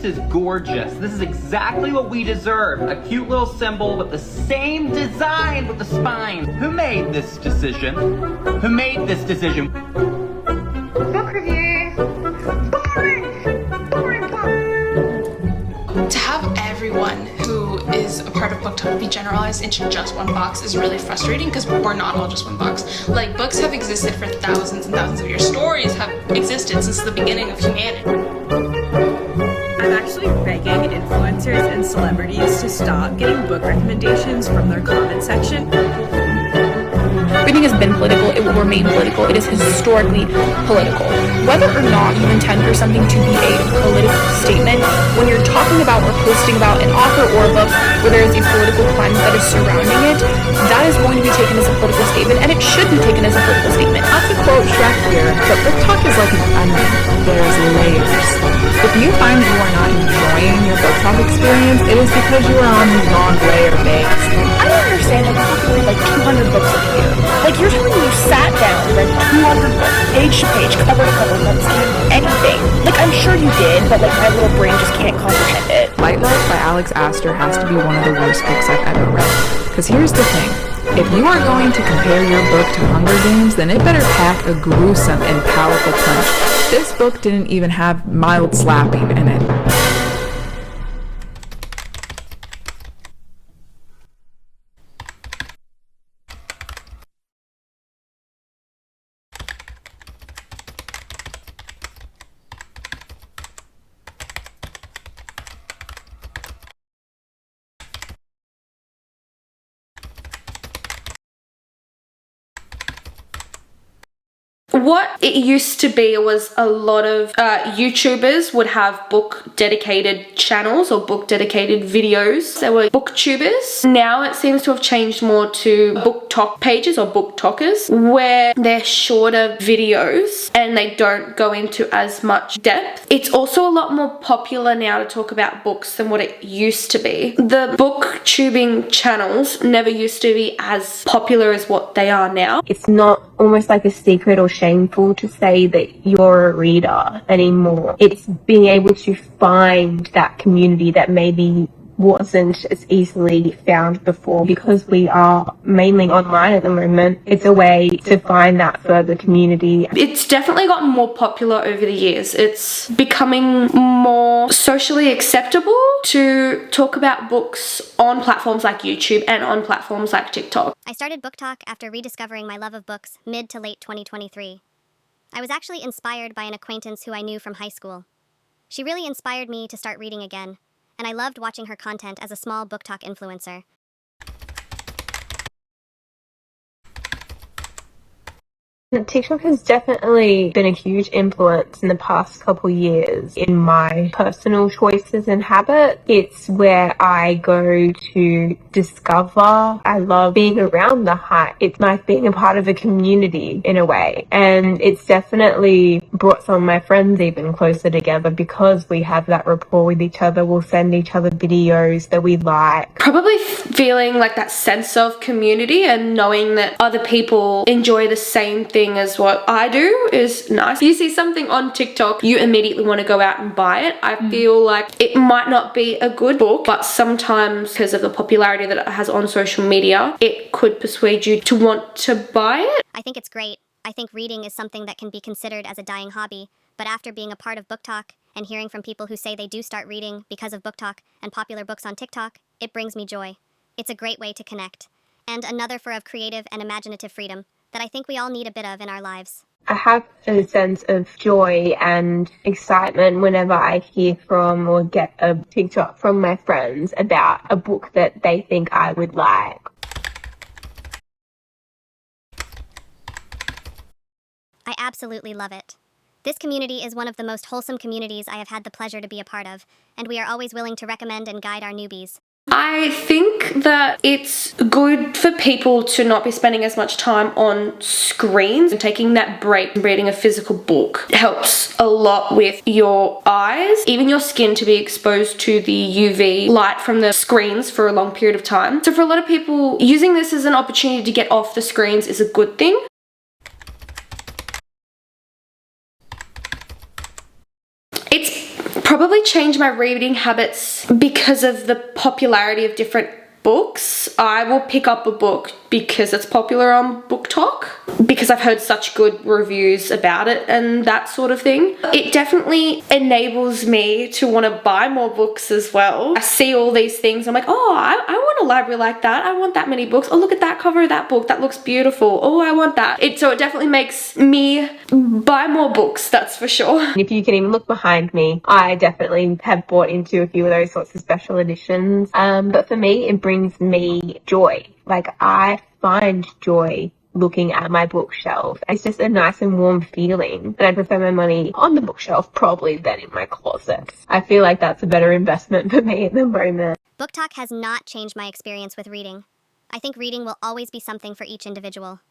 is gorgeous. This is exactly what we deserve. A cute little symbol with the same design with the spine. Who made this decision? Who made this decision? Book review. Boring book. To have everyone who is a part of BookTok be generalized into just one box is really frustrating because we're not all just one box. Like, books have existed for thousands and thousands of years. Stories have existed since the beginning of humanity. I'm actually begging influencers and celebrities to stop getting book recommendations from their comment section. Reading has been political, it will remain political, it is historically political. Whether or not you intend for something to be a political statement, when you're talking about or posting about an author or a book where there is a political climate that is surrounding it, that is going to be taken as a political statement, and it should be taken as a political statement. Not to quote Shrek here, but BookTok is like an onion. There's layers. If you find you are not enjoying your BookTok experience, it is because you are on these long layer base. I don't understand how people can read like 200 books a year. Like, you're telling me you sat down and read 200 books, page to page, cover to cover, not skipping anything. Like, I'm sure you did, but like my little brain just can't comprehend it. Light Love by Alex Astor has to be one of the worst books I've ever read. Because here's the thing. If you are going to compare your book to Hunger Games, then it better pack a gruesome and powerful punch. This book didn't even have mild slapping in it. What it used to be was a lot of YouTubers would have book dedicated channels or book dedicated videos. They were booktubers. Now it seems to have changed more to BookTok pages or BookTokers, where they're shorter videos and they don't go into as much depth. It's also a lot more popular now to talk about books than what it used to be. The booktubing channels never used to be as popular as what they are now. It's not almost like a secret or shameful to say that you're a reader anymore. It's being able to find that community that maybe wasn't as easily found before. Because we are mainly online at the moment, it's a way to find that further community. It's definitely gotten more popular over the years. It's becoming more socially acceptable to talk about books on platforms like YouTube and on platforms like TikTok. I started BookTok after rediscovering my love of books mid to late 2023. I was actually inspired by an acquaintance who I knew from high school. She really inspired me to start reading again, and I loved watching her content as a small BookTok influencer. TikTok has definitely been a huge influence in the past couple years in my personal choices and habits. It's where I go to discover. I love being around the hype. It's like being a part of a community in a way. And it's definitely brought some of my friends even closer together because we have that rapport with each other. We'll send each other videos that we like. Probably feeling like that sense of community and knowing that other people enjoy the same thing as what I do is nice. If you see something on TikTok, you immediately want to go out and buy it. I feel like it might not be a good book, but sometimes because of the popularity that it has on social media, it could persuade you to want to buy it. I think it's great. I think reading is something that can be considered as a dying hobby, but after being a part of BookTok and hearing from people who say they do start reading because of BookTok and popular books on TikTok, it brings me joy. It's a great way to connect, and another for of creative and imaginative freedom that I think we all need a bit of in our lives. I have a sense of joy and excitement whenever I hear from or get a TikTok from my friends about a book that they think I would like. I absolutely love it. This community is one of the most wholesome communities I have had the pleasure to be a part of, and we are always willing to recommend and guide our newbies. I think that it's good for people to not be spending as much time on screens, and taking that break and reading a physical book helps a lot with your eyes, even your skin, to be exposed to the UV light from the screens for a long period of time. So for a lot of people, using this as an opportunity to get off the screens is a good thing. It's probably change my reading habits because of the popularity of different books. I will pick up a book because it's popular on BookTok, because I've heard such good reviews about it and that sort of thing. It definitely enables me to want to buy more books as well. I see all these things, I'm like, oh, I want a library like that. I want that many books. Oh, look at that cover of that book. That looks beautiful. Oh, I want that. So it definitely makes me buy more books, that's for sure. If you can even look behind me, I definitely have bought into a few of those sorts of special editions. But for me, it brings me joy. Like, I find joy looking at my bookshelf. It's just a nice and warm feeling. And I prefer my money on the bookshelf probably than in my closet. I feel like that's a better investment for me at the moment. BookTok has not changed my experience with reading. I think reading will always be something for each individual.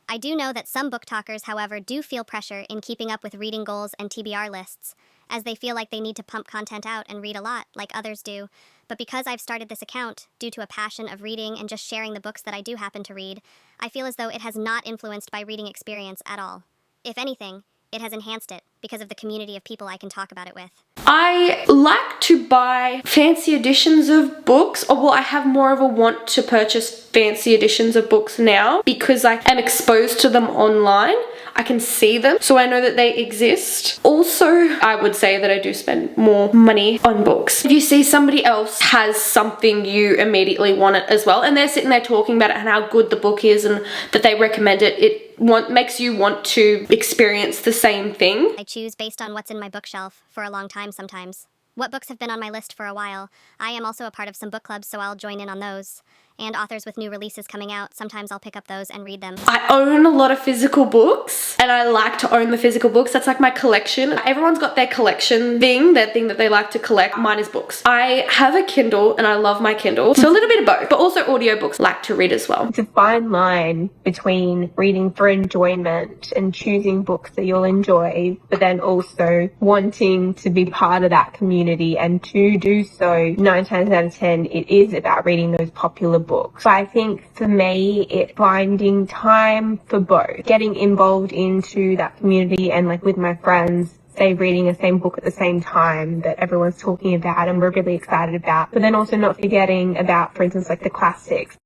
I do know that some BookTokers, however, do feel pressure in keeping up with reading goals and TBR lists, as they feel like they need to pump content out and read a lot, like others do. But because I've started this account, due to a passion of reading and just sharing the books that I do happen to read, I feel as though it has not influenced my reading experience at all. If anything, it has enhanced it because of the community of people I can talk about it with. I like to buy fancy editions of books, or well, I have more of a want to purchase fancy editions of books now because I am exposed to them online. I can see them, so I know that they exist. Also, I would say that I do spend more money on books. If you see somebody else has something, you immediately want it as well, and they're sitting there talking about it and how good the book is and that they recommend it, makes you want to experience the same thing. I choose based on what's in my bookshelf for a long time sometimes. What books have been on my list for a while? I am also a part of some book clubs, so I'll join in on those. And authors with new releases coming out, sometimes I'll pick up those and read them. I own a lot of physical books, and I like to own the physical books. That's like my collection. Everyone's got their collection thing, their thing that they like to collect. Mine is books. I have a Kindle, and I love my Kindle. So a little bit of both, but also audiobooks I like to read as well. It's a fine line between reading for enjoyment and choosing books that you'll enjoy, but then also wanting to be part of that community, and to do so 9 times out of 10, it is about reading those popular books. So I think for me, it's finding time for both. Getting involved into that community and like with my friends, say reading the same book at the same time that everyone's talking about and we're really excited about. But then also not forgetting about, for instance, like the classics.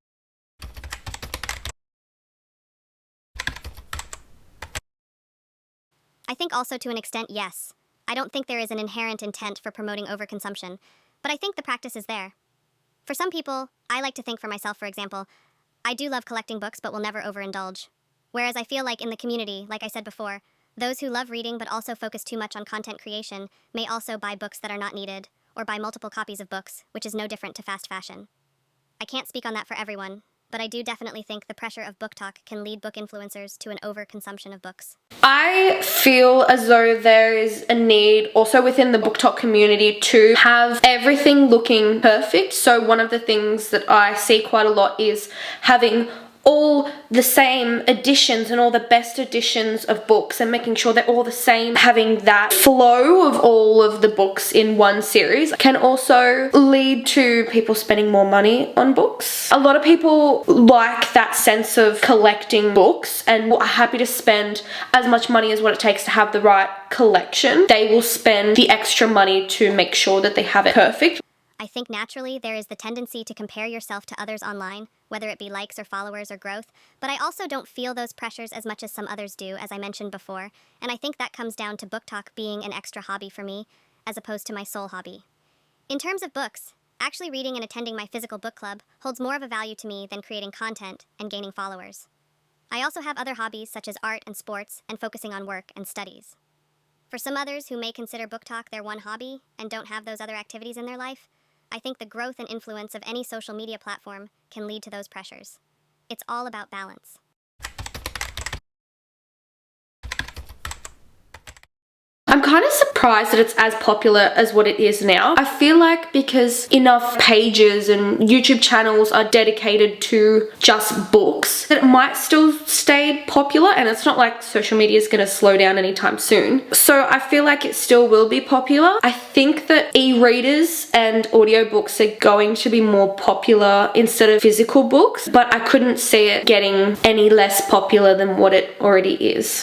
I think also to an extent, yes. I don't think there is an inherent intent for promoting overconsumption, but I think the practice is there. For some people, I like to think for myself, for example, I do love collecting books but will never overindulge. Whereas I feel like in the community, like I said before, those who love reading but also focus too much on content creation may also buy books that are not needed, or buy multiple copies of books, which is no different to fast fashion. I can't speak on that for everyone, but I do definitely think the pressure of BookTok can lead book influencers to an overconsumption of books. I feel as though there is a need also within the BookTok community to have everything looking perfect. So one of the things that I see quite a lot is having all the same editions and all the best editions of books and making sure they're all the same. Having that flow of all of the books in one series can also lead to people spending more money on books. A lot of people like that sense of collecting books and are happy to spend as much money as what it takes to have the right collection. They will spend the extra money to make sure that they have it perfect. I think naturally there is the tendency to compare yourself to others online, whether it be likes or followers or growth, but I also don't feel those pressures as much as some others do, as I mentioned before, and I think that comes down to BookTok being an extra hobby for me, as opposed to my sole hobby. In terms of books, actually reading and attending my physical book club holds more of a value to me than creating content and gaining followers. I also have other hobbies such as art and sports and focusing on work and studies. For some others who may consider BookTok their one hobby and don't have those other activities in their life, I think the growth and influence of any social media platform can lead to those pressures. It's all about balance. I'm kind of surprised that it's as popular as what it is now. I feel like because enough pages and YouTube channels are dedicated to just books, that it might still stay popular, and it's not like social media is going to slow down anytime soon. So I feel like it still will be popular. I think that e-readers and audiobooks are going to be more popular instead of physical books, but I couldn't see it getting any less popular than what it already is.